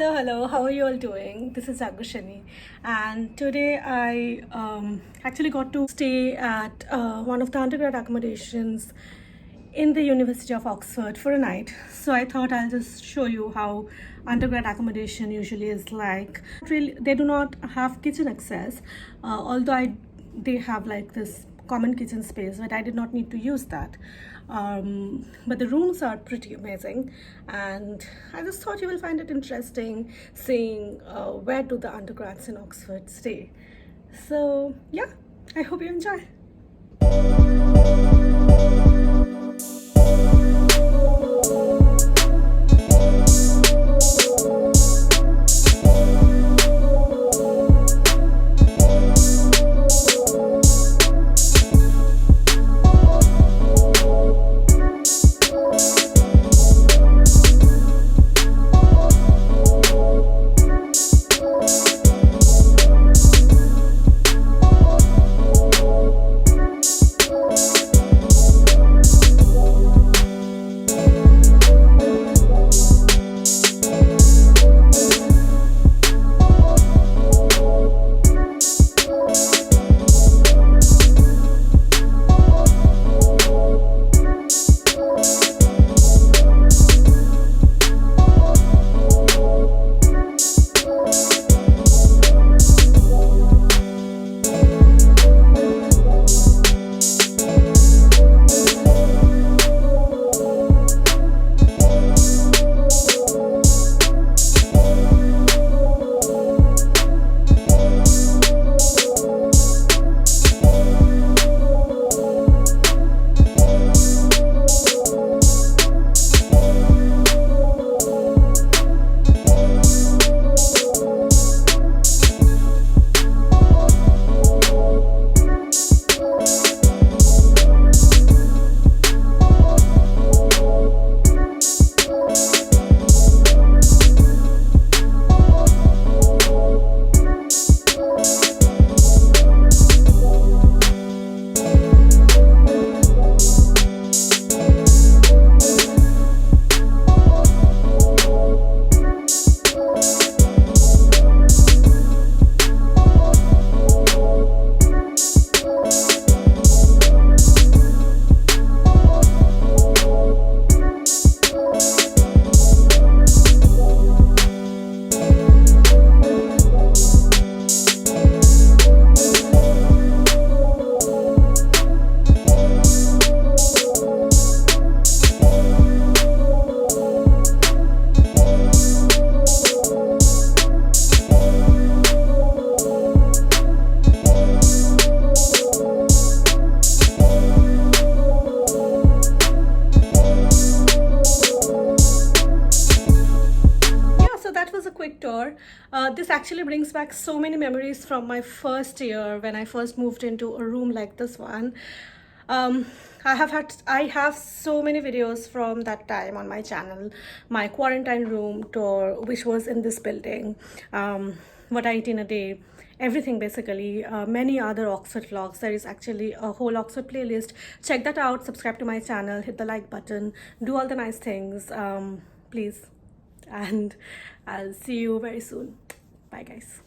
Hello. How are you all doing? This is Agushani, and today I actually got to stay at one of the undergrad accommodations in the University of Oxford for a night. So I thought I'll just show you how undergrad accommodation usually is like. Really, they do not have kitchen access, although they have like this common kitchen space, but I did not need to use that. But the rooms are pretty amazing, and I just thought you will find it interesting seeing where do the undergrads in Oxford stay. So yeah, I hope you enjoy. That was a quick tour. This actually brings back so many memories from my first year when I first moved into a room like this one. I have so many videos from that time on my channel. My quarantine room tour, which was in this building, what I eat in a day, everything basically, many other Oxford vlogs. There is actually a whole Oxford playlist. Check that out, subscribe to my channel, hit the like button, do all the nice things, please. And I'll see you very soon. Bye guys.